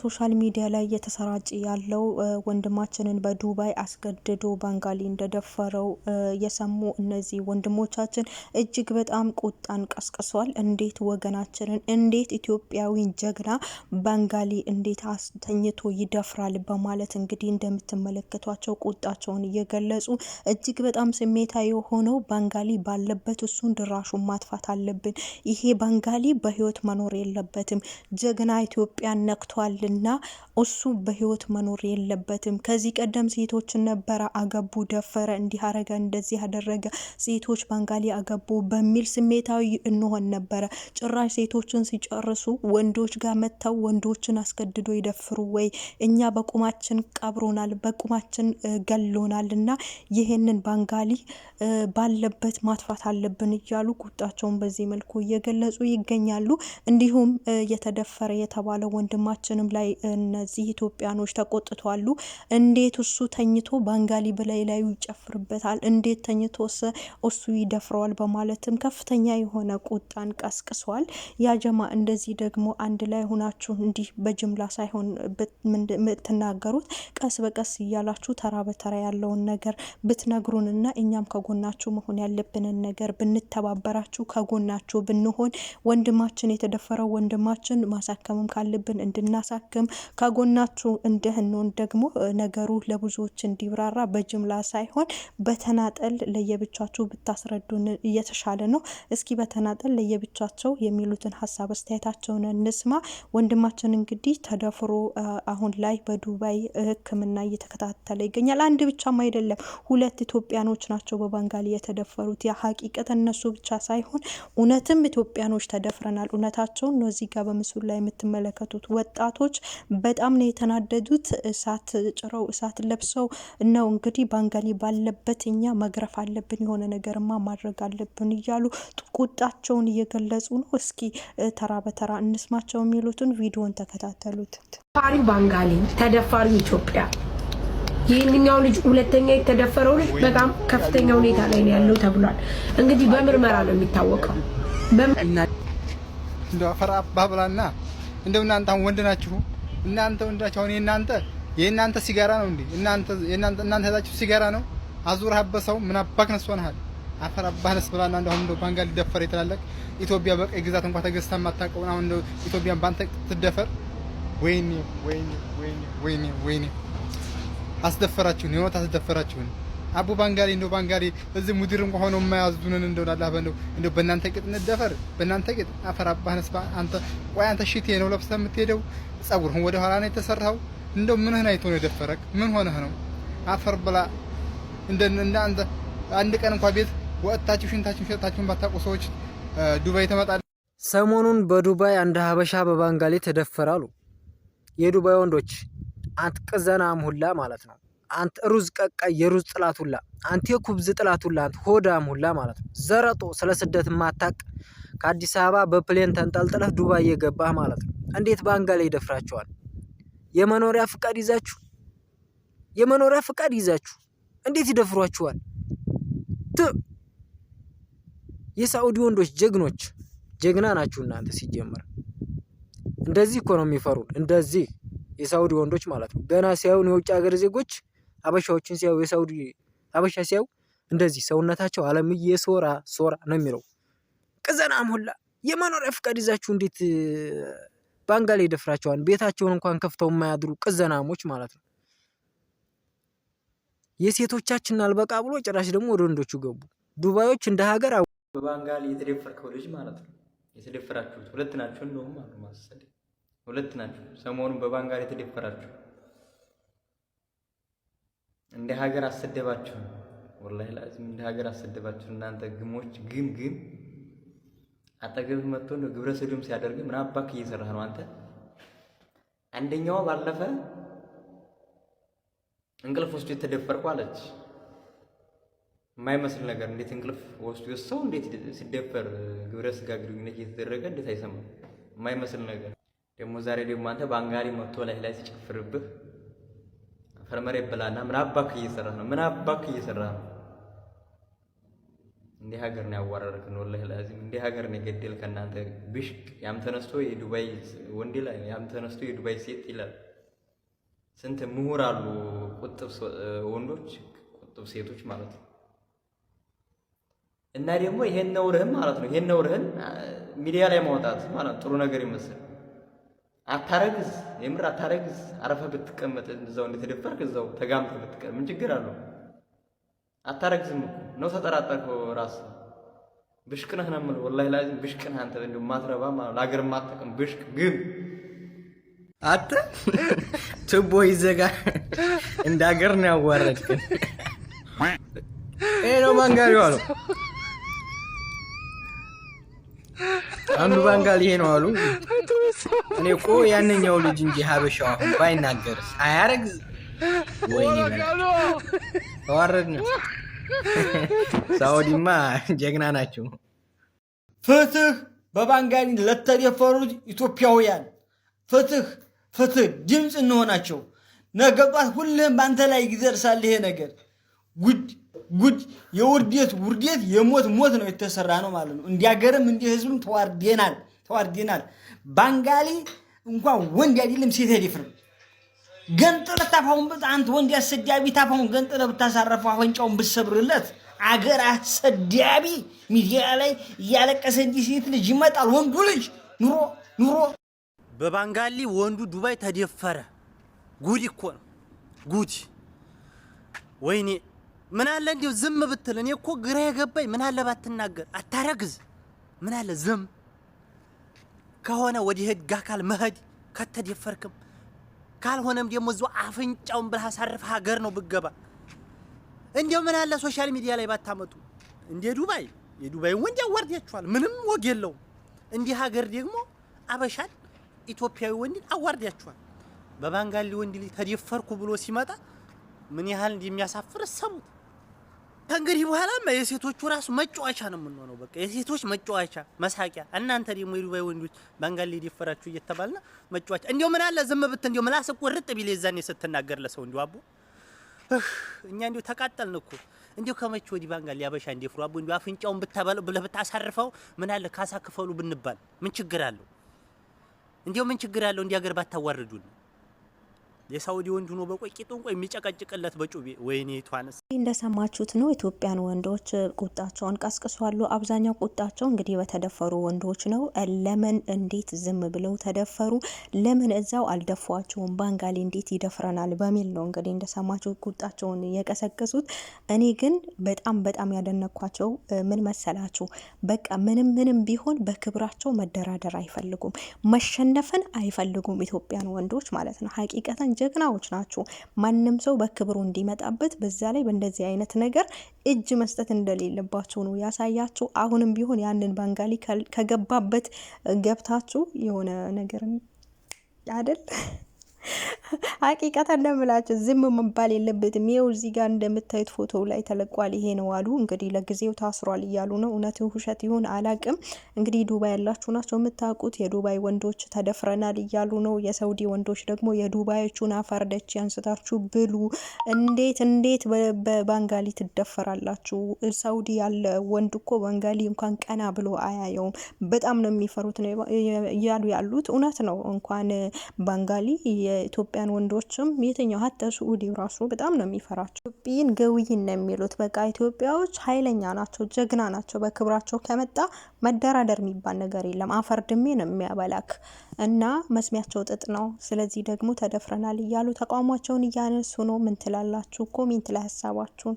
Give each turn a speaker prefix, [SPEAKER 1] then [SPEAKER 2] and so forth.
[SPEAKER 1] ሶሻል ሚዲያ ላይ እየተሰራጨ ያለው ወንድማችንን በዱባይ አስገድዶ ባንጋሊ እንደደፈረው የሰሙ እነዚህ ወንድሞቻችን እጅግ በጣም ቁጣን ቀስቅሷል። እንዴት ወገናችንን እንዴት ኢትዮጵያዊ ጀግና ባንጋሊ እንዴት አስተኝቶ ይደፍራል በማለት እንግዲህ እንደምትመለከቷቸው ቁጣቸውን እየገለጹ እጅግ በጣም ስሜታዊ ሆነው ባንጋሊ ባለበት እሱን ድራሹን ማጥፋት አለብን፣ ይሄ ባንጋሊ በህይወት መኖር የለበትም፣ ጀግና ኢትዮጵያን ነክቷል እና እሱ በህይወት መኖር የለበትም። ከዚህ ቀደም ሴቶችን ነበረ አገቡ፣ ደፈረ፣ እንዲህ አረገ፣ እንደዚህ ያደረገ፣ ሴቶች ባንጋሊ አገቡ በሚል ስሜታዊ እንሆን ነበረ። ጭራሽ ሴቶችን ሲጨርሱ ወንዶች ጋር መተው ወንዶችን አስገድዶ ይደፍሩ ወይ? እኛ በቁማችን ቀብሮናል፣ በቁማችን ገሎናል እና ይሄንን ባንጋሊ ባለበት ማጥፋት አለብን እያሉ ቁጣቸውን በዚህ መልኩ እየገለጹ ይገኛሉ። እንዲሁም የተደፈረ የተባለ ወንድማችንም ላይ እነዚህ ኢትዮጵያኖች ተቆጥቷሉ። እንዴት እሱ ተኝቶ ባንጋሊ በላይ ላይ ይጨፍርበታል፣ እንዴት ተኝቶ እሱ ይደፍረዋል በማለትም ከፍተኛ የሆነ ቁጣን ቀስቅሷል። ያጀማ እንደዚህ ደግሞ አንድ ላይ ሆናችሁ እንዲህ በጅምላ ሳይሆን የምትናገሩት ቀስ በቀስ እያላችሁ ተራ በተራ ያለውን ነገር ብትነግሩንና እኛም ከጎናችሁ መሆን ያለብንን ነገር ብንተባበራችሁ ከጎናችሁ ብንሆን ወንድማችን የተደፈረው ወንድማችን ማሳከምም ካለብን እንድናሳክም ከጎናችሁ እንደህንሆን ደግሞ ነገሩ ለብዙዎች እንዲብራራ በጅምላ ሳይሆን በተናጠል ለየብቻችሁ ብታስረዱን እየተሻለ ነው። እስኪ በተናጠል ለየብቻቸው የሚሉትን ሀሳብ አስተያየታቸውን እንስማ። ወንድማችን እንግዲህ ተደፍሮ አሁን ላይ በዱባይ ሕክምና እየተከታተለ ይገኛል። አንድ ብቻም አይደለም፣ ሁለት ኢትዮጵያኖች ናቸው በባንጋሊ የተደፈሩት። ያ ሀቂቀት እነሱ ብቻ ሳይሆን እውነትም ኢትዮጵያኖች ተደፍረናል። እውነታቸውን ነው እዚህ ጋር በምስሉ ላይ የምትመለከቱት። ወጣቶች በጣም ነው የተናደዱት። እሳት ጭረው እሳት ለብሰው ነው እንግዲህ ባንጋሊ ባለበት እኛ መግረፍ አለብን፣ የሆነ ነገርማ ማድረግ አለብን እያሉ ቁጣቸውን እየገለጹ ነው። እስኪ ተራ በተራ እንስማቸው የሚሉትን ቪዲዮን ተከታተሉት።
[SPEAKER 2] ተደፋሪ ባንጋሊ፣ ተደፋሪ ኢትዮጵያ። ይህንኛው ልጅ ሁለተኛ የተደፈረው ልጅ በጣም ከፍተኛ ሁኔታ ላይ ነው ያለው ተብሏል። እንግዲህ በምርመራ ነው የሚታወቀው።
[SPEAKER 3] እንደው አፈራ ባብላና እንደው እናንተ ወንድ ናችሁ፣ እናንተ ወንድ ናችሁ። አሁን የእናንተ ሲጋራ ነው እንዴ? እናንተ ያዛችሁ ሲጋራ ነው። አዙር ሀበሰው ምን አባክ ነስሆናል። አፈራ ባነስ ብላና እንደው ባንጋሊ ደፈረ ይተላለቅ። ኢትዮጵያ በቀይ ግዛት እንኳን ተገዝታ ማታቀውን አሁን እንደው ኢትዮጵያን ባንተ ትደፈር። ወይኔ ወይኔ ወይኔ ወይኔ ወይኔ አስደፈራችሁን፣ የሆነ አስደፈራችሁን። አቡ ባንጋሊ እንደው ባንጋሊ እዚህ ሙዲር እንኳን ሆኖ የማያዙንን እንደው አላህ እንደው በእናንተ ቅጥ እንደፈር በእናንተ ቅጥ አፈር አባህነስ አንተ ቆይ አንተ ሽቴ ነው ለብሰህ የምትሄደው፣ ጸጉርህን ወደ ኋላ ነው የተሰራው። እንደው ምንህን አይቶ ነው የደፈረክ? ምን ሆነህ ነው? አፈር ብላ አንተ አንድ ቀን እንኳን ቤት ወጣችሁ ሽንታችሁን ሸጣችሁን ባታውቁ ሰዎች ዱባይ ተመጣጣ።
[SPEAKER 4] ሰሞኑን በዱባይ አንድ ሀበሻ በባንጋሊ ተደፈራሉ። የዱባይ ወንዶች አንተ ቅዘናም ሁላ ማለት ነው። አንተ ሩዝ ቀቃይ የሩዝ ጥላት ሁላ፣ አንተ የኩብዝ ጥላት ሁላ፣ አንተ ሆዳም ሁላ ማለት ነው። ዘረጦ ስለ ስደት ማታቅ ከአዲስ አበባ በፕሌን ተንጠልጥለህ ዱባይ የገባህ ማለት ነው። እንዴት ባንጋሊ ይደፍራቸዋል? የመኖሪያ ፍቃድ ይዛችሁ እንዴት ይደፍሯቸዋል? የሳውዲ ወንዶች ጀግና ናችሁ እናንተ። ሲጀመር እንደዚህ እኮ ነው የሚፈሩን፣ እንደዚህ የሳውዲ ወንዶች ማለት ነው። ገና ሲያዩን የውጭ ሀገር ዜጎች ሀበሻዎችን ሲያዩ የሳውዲ ሀበሻ ሲያዩ እንደዚህ ሰውነታቸው አለምዬ ሶራ ነው የሚለው። ቅዘናም ሁላ የመኖሪያ ፍቃድ ይዛችሁ እንዴት ባንጋሊ ይደፍራቸዋል? ቤታቸውን እንኳን ከፍተው የማያድሩ ቅዘናሞች ማለት ነው። የሴቶቻችን አልበቃ ብሎ ጭራሽ ደግሞ ወደ ወንዶቹ ገቡ። ዱባዮች እንደ ሀገር
[SPEAKER 5] በባንጋሊ የተደፈርከው ልጅ ማለት ነው። የተደፈራችሁት ሁለት ናችሁ ነው ማለት ነው። ሁለት ናችሁ። ሰሞኑን በባንጋሊ የተደፈራችሁ እንደ ሀገር አሰደባችሁ። ወላሂ ላዚም እንደ ሀገር አሰደባችሁ። እናንተ ግሞች ግም አጠገብህ መጥቶ ነው ግብረ ሰዶም ሲያደርግ ምን አባክ እየሰራህ ነው አንተ? አንደኛው ባለፈ እንቅልፍ ወስዶ የተደፈርኩ አለች። የማይመስል ነገር እንዴት እንቅልፍ ወስዶ ሰው እንዴት ሲደፈር ግብረ ስጋ ግንኙነት እየተደረገ እንዴት አይሰማም? የማይመስል ነገር ደግሞ ዛሬ ደግሞ አንተ ባንጋሊ መጥቶ ላይ ሲጨፍርብህ ፈርመሬ ብላና ምን አባክ እየሰራህ ነው? ምን አባክ እየሰራህ ነው? እንደ ሀገር ነው ያዋረድከን። ወላሂ ላዚም እንደ ሀገር ነው የገደልከን። እናንተ ብሽቅ ያም ተነስቶ የዱባይ ወንድ ላይ ያም ተነስቶ የዱባይ ሴት ይላል። ስንት ምሁር አሉ ቁጥብ ወንዶች ቁጥብ ሴቶች ማለት ነው። እና ደግሞ ይሄን ነውርህን ማለት ነው ይሄን ነውርህን ሚዲያ ላይ ማውጣት ማለት ጥሩ ነገር ይመስል አታረግዝ፣ የምር አታረግዝ። አረፈ ብትቀመጥ እዛው እንደተደፈርክ እዛው ተጋምተህ ብትቀመጥ ምን ችግር አለው? አታረግዝም እኮ ነው ተጠራጠርከው ራስ ብሽቅ ነህ ነው የምልህ። ወላሂ ላዚም ብሽቅ ነህ አንተ እንደው ማትረባ ማለት ለሀገር ማጠቅም ብሽቅ ግን
[SPEAKER 6] አተ ቱቦ ይዘጋ እንደ ሀገር ነው ያዋረድከን። ነው ባንጋሊው አሉ አንዱ ባንጋሊ ይሄ ነው አሉ። እኔ እኮ ያንኛው ልጅ እንጂ ሀበሻው አሁን ባይናገርስ አያረግዝ ወይኔ ተዋረድን። ሳውዲማ ጀግና ናቸው።
[SPEAKER 7] ፍትህ በባንጋሊ ለተደፈሩት ኢትዮጵያውያን ፍትህ ፍትህ ድምፅ እንሆናቸው። ነገ ጧት ሁሉም ባንተ ላይ ይደርሳል። ይሄ ነገር ጉድ የውርደት ውርደት የሞት ሞት ነው የተሰራ ነው ማለት ነው። እንዲያገርም እንዲ ህዝብም ተዋርደናል። ባንጋሊ እንኳን ወንድ አይደለም ሴት አይደፍርም። ገንጥለህ ታፋውን አንተ ወንድ ያሰዳቢ ታፋውን ገንጥለህ ብታሳረፈው አፈንጫውን ብትሰብርለት አገር አሰዳቢ ሚዲያ ላይ እያለቀሰ እንዲህ ሴት ልጅ ይመጣል። ወንዱ ልጅ ኑሮ
[SPEAKER 6] በባንጋሊ ወንዱ ዱባይ ተደፈረ። ጉድ እኮ ነው ጉድ። ወይኔ ምን አለ እንዲው ዝም ብትል። እኔ እኮ ግራ የገባኝ ምን አለ ባትናገር፣ አታረግዝ። ምን አለ ዝም ከሆነ ወደ ህግ አካል መሄድ ከተደፈርክም ካልሆነም ደግሞ እዛው አፍንጫውን ብለህ አሳርፈህ ሀገር ነው ብገባ። እንዲያው ምን አለ ሶሻል ሚዲያ ላይ ባታመጡ። እንደ ዱባይ የዱባይ ወንድ ያዋርዳችኋል፣ ምንም ወግ የለውም። እንዲህ ሀገር ደግሞ አበሻን ኢትዮጵያዊ ወንድ አዋርዳችኋል። በባንጋሊ ወንድ ልጅ ተደፈርኩ ብሎ ሲመጣ ምን ያህል እንደሚያሳፍር ሰሙት። ከእንግዲህ በኋላማ የሴቶቹ ራሱ መጫወቻ ነው የምንሆነው። በቃ የሴቶች መጫወቻ መሳቂያ። እናንተ ደግሞ የዱባይ ወንዶች ባንጋሊ ደፈራችሁ እየተባልና መጫወቻ። እንዲያው ምን አለ ዝም ብት እንዲያው ምላስ ቁርጥ ቢል የዛኔ ስትናገር ለሰው እንዲያው አቦ እኛ እንዲያው ተቃጠልን እኮ። እንዲያው ከመቼ ወዲህ ባንጋሊ ያበሻ እንደፍሩ አቦ እንዲያው አፍንጫውን ብለህ ብታሳርፈው ምን አለ ካሳ ክፈሉ ብንባል ምን ችግር አለው? እንዲያው ምን ችግር አለው? እንዲህ ሀገር ባታዋርዱን። የሳውዲ ወንድ ሆኖ በቆቂጡን ቆይ የሚጨቀጭቅለት በጩቤ ወይኔ ቷንስ።
[SPEAKER 1] እንደሰማችሁት ነው። ኢትዮጵያን ወንዶች ቁጣቸውን ቀስቅሷሉ። አብዛኛው ቁጣቸው እንግዲህ በተደፈሩ ወንዶች ነው። ለምን እንዴት ዝም ብለው ተደፈሩ? ለምን እዛው አልደፏቸውም? ባንጋሊ እንዴት ይደፍረናል በሚል ነው እንግዲህ እንደሰማችሁት ቁጣቸውን የቀሰቀሱት። እኔ ግን በጣም ያደነኳቸው ምን መሰላችሁ? በቃ ምንም ቢሆን በክብራቸው መደራደር አይፈልጉም፣ መሸነፍን አይፈልጉም። ኢትዮጵያን ወንዶች ማለት ነው። ሀቂቀተን ጀግናዎች ናቸው። ማንም ሰው በክብሩ እንዲመጣበት በዛ ላይ በእንደዚህ አይነት ነገር እጅ መስጠት እንደሌለባቸው ነው ያሳያችሁ። አሁንም ቢሆን ያንን ባንጋሊ ከገባበት ገብታችሁ የሆነ ነገር አይደል ሀቂቀታ እንደምላችሁ ዝም መባል የለበትም። ይኸው እዚህ ጋር እንደምታዩት ፎቶ ላይ ተለቋል። ይሄ ነው አሉ እንግዲህ ለጊዜው ታስሯል እያሉ ነው። እውነት ውሸት ይሁን አላቅም። እንግዲህ ዱባይ ያላችሁ ናቸው የምታውቁት። የዱባይ ወንዶች ተደፍረናል እያሉ ነው። የሳውዲ ወንዶች ደግሞ የዱባዮቹን አፈር ደች ያንስታችሁ ብሉ። እንዴት በባንጋሊ ትደፈራላችሁ? ሳውዲ ያለ ወንድ እኮ ባንጋሊ እንኳን ቀና ብሎ አያየውም። በጣም ነው የሚፈሩት ነው እያሉ ያሉት። እውነት ነው። እንኳን ባንጋሊ የኢትዮጵያን ወንዶችም የትኛው ሀተ ሱዑዲ ራሱ በጣም ነው የሚፈራቸው። ኢትዮጵያን ገውይን ነው የሚሉት። በቃ ኢትዮጵያዎች ኃይለኛ ናቸው፣ ጀግና ናቸው። በክብራቸው ከመጣ መደራደር የሚባል ነገር የለም። አፈር ድሜ ነው የሚያበላክ እና መስሚያቸው ጥጥ ነው። ስለዚህ ደግሞ ተደፍረናል እያሉ ተቃውሟቸውን እያነሱ ነው። ምን ትላላችሁ? ኮሜንት ላይ ሀሳባችሁን